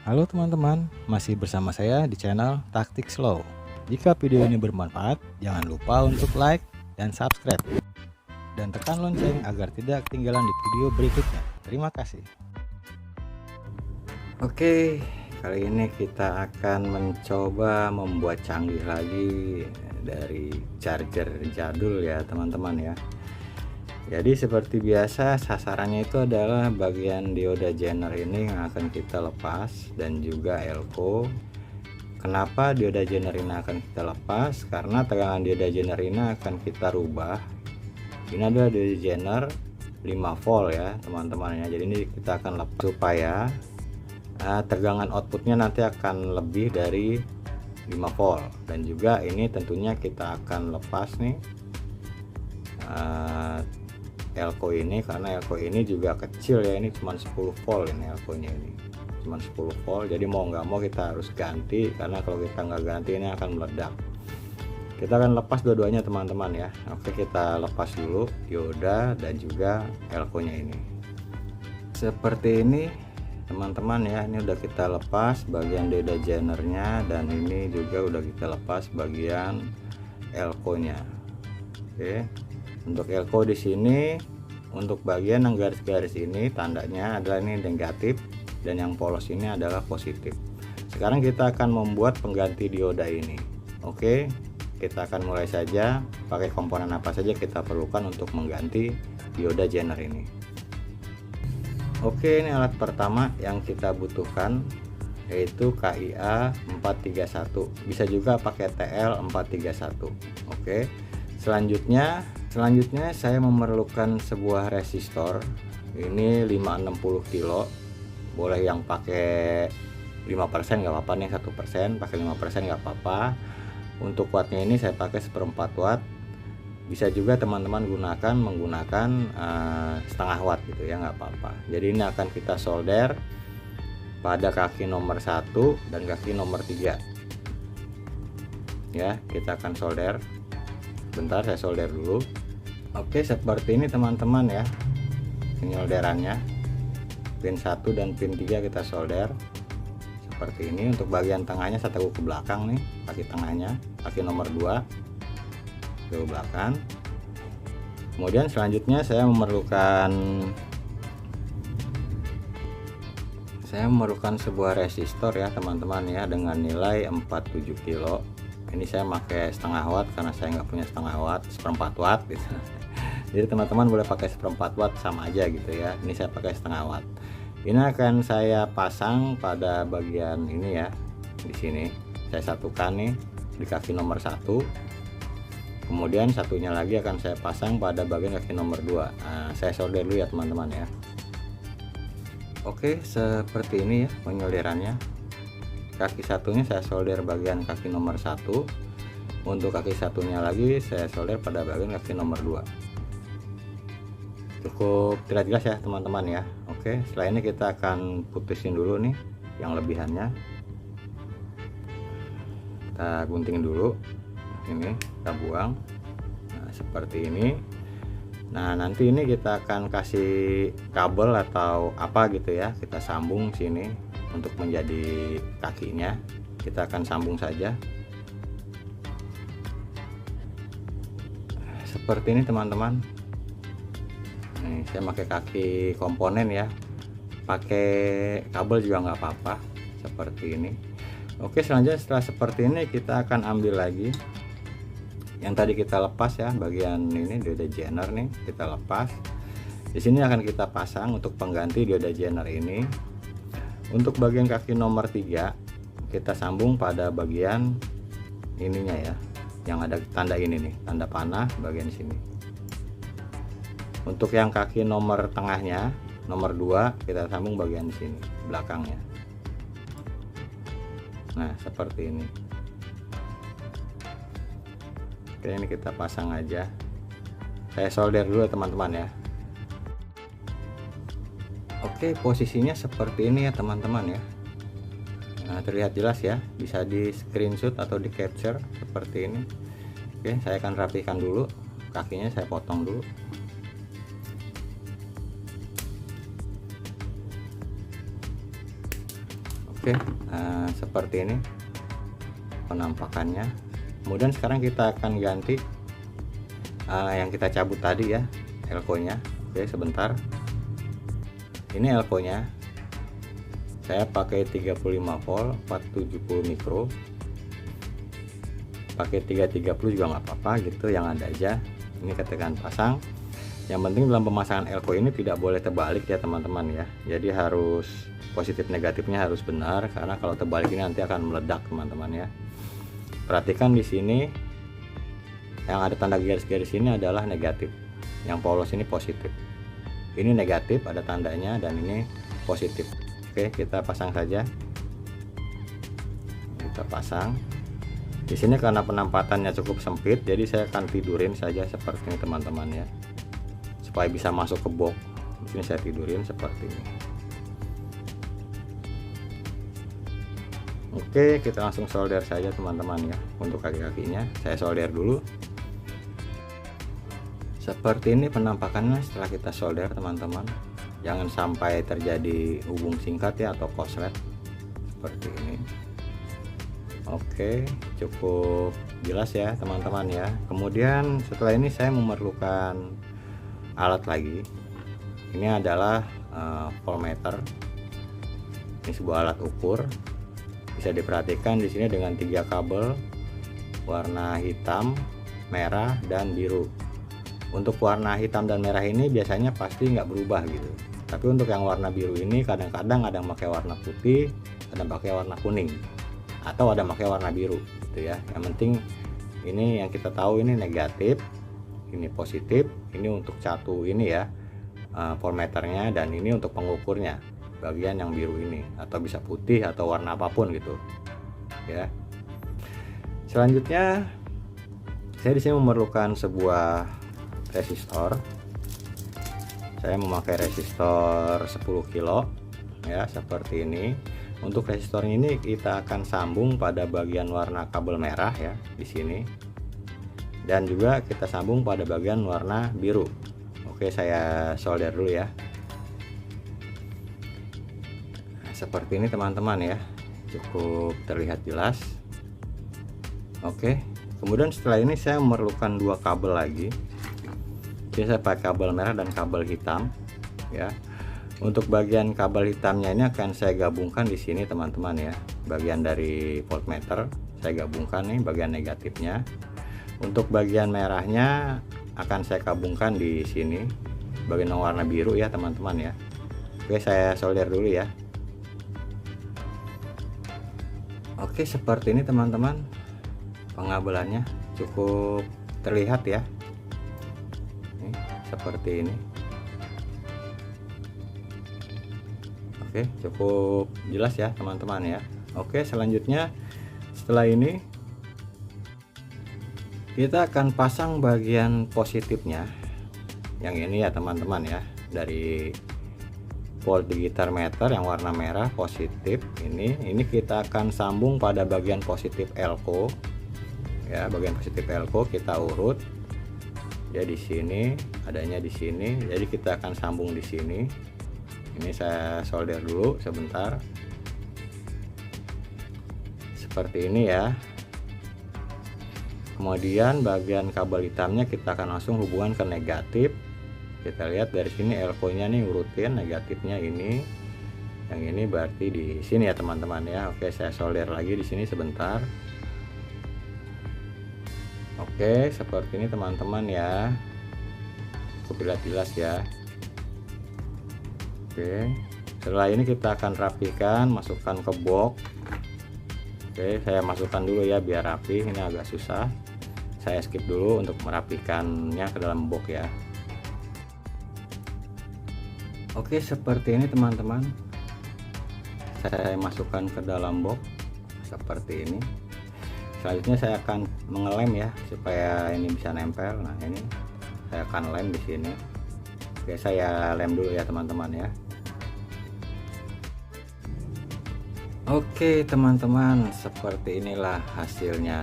Halo teman-teman, masih bersama saya di channel Taktik Slow. Jika video ini bermanfaat, jangan lupa untuk like dan subscribe. Dan tekan lonceng agar tidak ketinggalan di video berikutnya. Terima kasih. Oke, kali ini kita akan mencoba membuat canggih lagi dari charger jadul ya teman-teman ya. Jadi seperti biasa sasarannya itu adalah bagian dioda jener ini yang akan kita lepas dan juga elko. Kenapa dioda jener ini akan kita lepas? Karena tegangan dioda jener ini akan kita rubah. Ini adalah dioda jener 5 volt ya teman-teman ya. Jadi ini kita akan lepas supaya tegangan outputnya nanti akan lebih dari 5 volt. Dan juga ini tentunya kita akan lepas nih elko ini, karena elko ini juga kecil ya, ini cuma 10 volt ini elkonya, ini cuma 10 volt. Jadi mau nggak mau kita harus ganti, karena kalau kita nggak ganti ini akan meledak. Kita akan lepas dua-duanya teman-teman ya. Oke, kita lepas dulu dioda dan juga elkonya ini seperti ini teman-teman ya. Ini udah kita lepas bagian dioda jenernya, dan ini juga udah kita lepas bagian elkonya. Oke, untuk elko di sini, untuk bagian yang garis-garis ini tandanya adalah ini negatif, dan yang polos ini adalah positif. Sekarang kita akan membuat pengganti dioda ini. Oke, kita akan mulai saja. Pakai komponen apa saja kita perlukan untuk mengganti dioda jener ini. Oke, ini alat pertama yang kita butuhkan yaitu KIA 431, bisa juga pakai TL 431. Oke, selanjutnya saya memerlukan sebuah resistor. Ini 560 kilo. Boleh yang pakai 5% nggak apa-apa nih, 1%, pakai 5% nggak apa-apa. Untuk wattnya ini saya pakai 1/4 watt. Bisa juga teman-teman menggunakan setengah watt gitu ya, nggak apa-apa. Jadi ini akan kita solder pada kaki nomor 1 dan kaki nomor 3 ya. Kita akan solder. Bentar, saya solder dulu. Oke, seperti ini teman-teman ya penyolderannya. Pin 1 dan pin 3 kita solder seperti ini. Untuk bagian tengahnya saya teguk ke belakang nih, kaki tengahnya, kaki nomor 2 ke belakang. Kemudian selanjutnya saya memerlukan sebuah resistor ya teman-teman ya, dengan nilai 47 kilo. Ini saya pakai setengah watt karena saya nggak punya setengah watt, 1/4 watt gitu. Jadi teman-teman boleh pakai 1/4 watt, sama aja gitu ya. Ini saya pakai setengah watt. Ini akan saya pasang pada bagian ini ya, di sini saya satukan nih di kaki nomor 1. Kemudian satunya lagi akan saya pasang pada bagian kaki nomor 2. Nah, saya solder dulu ya teman-teman ya. Oke, seperti ini ya penyolderannya. Kaki satunya saya solder bagian kaki nomor 1. Untuk kaki satunya lagi saya solder pada bagian kaki nomor 2. Cukup tidak jelas ya teman-teman ya. Oke, setelah ini kita akan putusin dulu nih yang lebihannya. Kita gunting dulu. Ini kita buang. Nah, seperti ini. Nah, nanti ini kita akan kasih kabel atau apa gitu ya, kita sambung sini untuk menjadi kakinya. Kita akan sambung saja seperti ini teman-teman. Nih, saya pakai kaki komponen ya, pakai kabel juga nggak apa-apa seperti ini. Oke, selanjutnya setelah seperti ini kita akan ambil lagi yang tadi kita lepas ya, bagian ini dioda jener nih kita lepas. Di sini akan kita pasang untuk pengganti dioda jener ini. Untuk bagian kaki nomor 3 kita sambung pada bagian ininya ya, yang ada tanda ini nih, tanda panah bagian sini. Untuk yang kaki nomor tengahnya, nomor 2 kita sambung bagian sini belakangnya. Nah, seperti ini. Oke, ini kita pasang aja. Saya solder dulu teman-teman ya. Oke, posisinya seperti ini ya teman-teman ya. Nah, terlihat jelas ya, bisa di screenshot atau di capture seperti ini. Oke, saya akan rapikan dulu kakinya, saya potong dulu. Oke, seperti ini penampakannya. Kemudian sekarang kita akan ganti yang kita cabut tadi ya, elko nya. Oke, sebentar. Ini elko nya saya pakai 35 volt 470 mikro, pakai 330 juga nggak apa-apa gitu, yang ada aja. Ini ketekan pasang. Yang penting dalam pemasangan elko ini tidak boleh terbalik ya teman-teman ya, jadi harus positif negatifnya harus benar, karena kalau terbalik ini nanti akan meledak teman-teman ya. Perhatikan di sini yang ada tanda garis-garis ini adalah negatif, yang polos ini positif. Ini negatif ada tandanya dan ini positif. Oke, kita pasang saja. Kita pasang. Di sini karena penampatannya cukup sempit, jadi saya akan tidurin saja seperti ini teman-teman ya, supaya bisa masuk ke box. Di sini saya tidurin seperti ini. Oke, kita langsung solder saja teman-teman ya. Untuk kaki-kakinya saya solder dulu. Seperti ini penampakannya setelah kita solder teman-teman. Jangan sampai terjadi hubung singkat ya atau korslet seperti ini. Oke, cukup jelas ya teman-teman ya. Kemudian setelah ini saya memerlukan alat lagi. Ini adalah voltmeter. Ini sebuah alat ukur. Bisa diperhatikan di sini dengan 3 kabel warna hitam, merah, dan biru. Untuk warna hitam dan merah ini biasanya pasti nggak berubah gitu. Tapi untuk yang warna biru ini kadang-kadang ada yang pakai warna putih, ada yang pakai warna kuning, atau ada yang pakai warna biru gitu ya. Yang penting ini yang kita tahu ini negatif, ini positif, ini untuk catu ini ya voltmeternya, dan ini untuk pengukurnya bagian yang biru ini, atau bisa putih atau warna apapun gitu ya. Selanjutnya saya di sini memerlukan sebuah resistor. Saya memakai resistor 10 kilo ya, seperti ini. Untuk resistor ini kita akan sambung pada bagian warna kabel merah ya di sini, dan juga kita sambung pada bagian warna biru. Oke, saya solder dulu ya. Seperti ini teman-teman ya, cukup terlihat jelas. Oke, kemudian setelah ini saya memerlukan 2 kabel lagi. Jadi saya pakai kabel merah dan kabel hitam ya. Untuk bagian kabel hitamnya ini akan saya gabungkan di sini teman-teman ya, bagian dari voltmeter saya gabungkan nih bagian negatifnya. Untuk bagian merahnya akan saya gabungkan di sini bagian warna biru ya teman-teman ya. Oke, saya solder dulu ya. Oke, seperti ini teman-teman, pengabelannya cukup terlihat ya. Ini, seperti ini. Oke, cukup jelas ya teman-teman ya. Oke, selanjutnya setelah ini kita akan pasang bagian positifnya yang ini ya teman-teman ya, dari volt digital meter yang warna merah positif ini kita akan sambung pada bagian positif elko ya. Bagian positif elko kita urut ya, di sini adanya di sini, jadi kita akan sambung di sini. Ini saya solder dulu sebentar seperti ini ya. Kemudian bagian kabel hitamnya kita akan langsung hubungan ke negatif. Kita lihat dari sini elko nya nih urutin, negatifnya ini, yang ini berarti di sini ya teman-teman ya. Oke, saya solder lagi di sini sebentar. Oke, seperti ini teman-teman ya, cukup jelas ya. Oke, setelah ini kita akan rapikan, masukkan ke box. Oke, saya masukkan dulu ya biar rapi. Ini agak susah, saya skip dulu untuk merapikannya ke dalam box ya. Oke, seperti ini teman-teman, saya masukkan ke dalam box seperti ini. Selanjutnya saya akan mengelem ya supaya ini bisa nempel. Nah, ini saya akan lem di sini. Oke, saya lem dulu ya teman-teman ya. Oke teman-teman, seperti inilah hasilnya.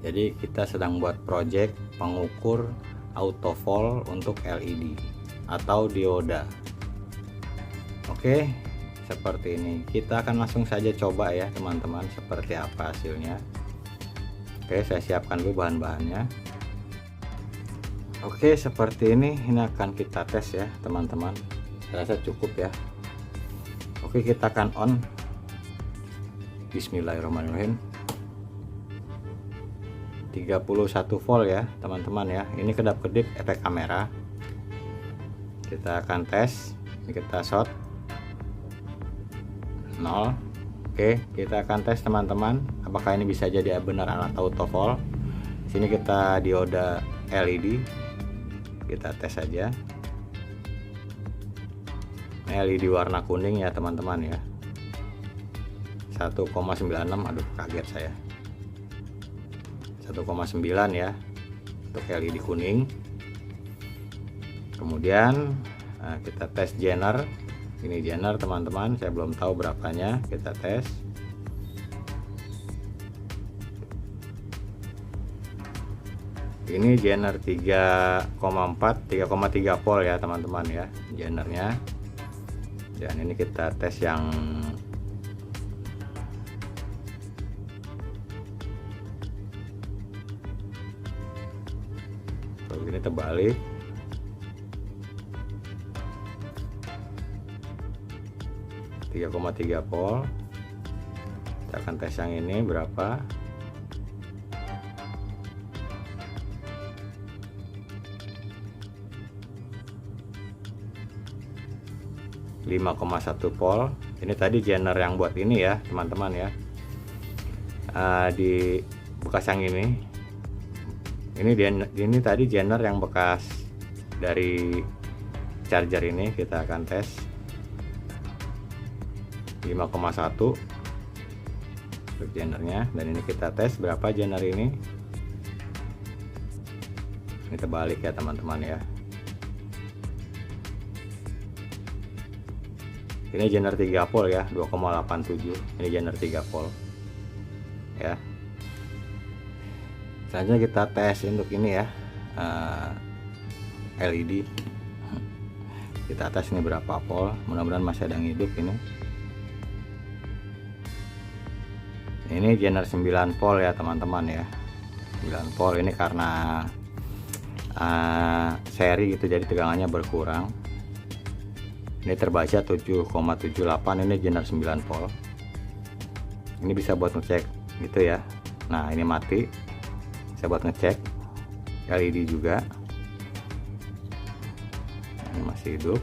Jadi kita sedang buat project pengukur auto volt untuk LED atau dioda. Oke, seperti ini. Kita akan langsung saja coba ya teman-teman, seperti apa hasilnya. Oke, saya siapkan dulu bahan-bahannya. Oke, seperti ini akan kita tes ya teman-teman. Saya rasa cukup ya. Oke, kita akan on. Bismillahirrahmanirrahim. 31 volt ya teman-teman ya. Ini kedap-kedip efek kamera. Kita akan tes. Ini kita short 0. Oke, kita akan tes teman-teman, apakah ini bisa jadi benar alat auto volt. Sini kita dioda LED, kita tes saja. LED warna kuning ya teman-teman ya. 1,96. Aduh, kaget saya. 1,9 ya untuk LED kuning. Kemudian kita tes jener. Ini jener teman-teman, saya belum tahu berapanya, kita tes. Ini jener 3,3 volt ya teman-teman ya jenernya. Dan ini kita tes yang begini terbalik. 3,3 volt. Kita akan tes yang ini berapa. ,1 volt. Ini tadi jener yang buat ini ya teman-teman ya. Di bekas yang ini tadi jener yang bekas dari charger ini. Kita akan tes 5,1 untuk jenernya. Dan ini kita tes berapa jener ini. Ini terbalik ya teman-teman ya. Ini jener 3 volt ya, 2,87. Ini jener 3 volt ya. Selanjutnya kita tes untuk ini ya, LED. Kita tes ini berapa volt. Mudah-mudahan masih ada yang hidup ini. Ini jener 9 volt ya teman-teman ya. 9 volt ini karena seri gitu, jadi tegangannya berkurang. Ini terbaca 7,78. Ini jener 9 volt. Ini bisa buat ngecek gitu ya. Nah, ini mati. Saya buat ngecek. LED juga. Ini masih hidup.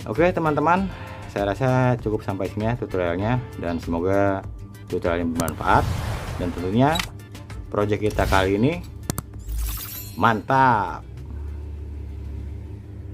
Oke teman-teman, saya rasa cukup sampai sini ya tutorialnya, dan semoga tutorialnya bermanfaat. Dan tentunya project kita kali ini mantap.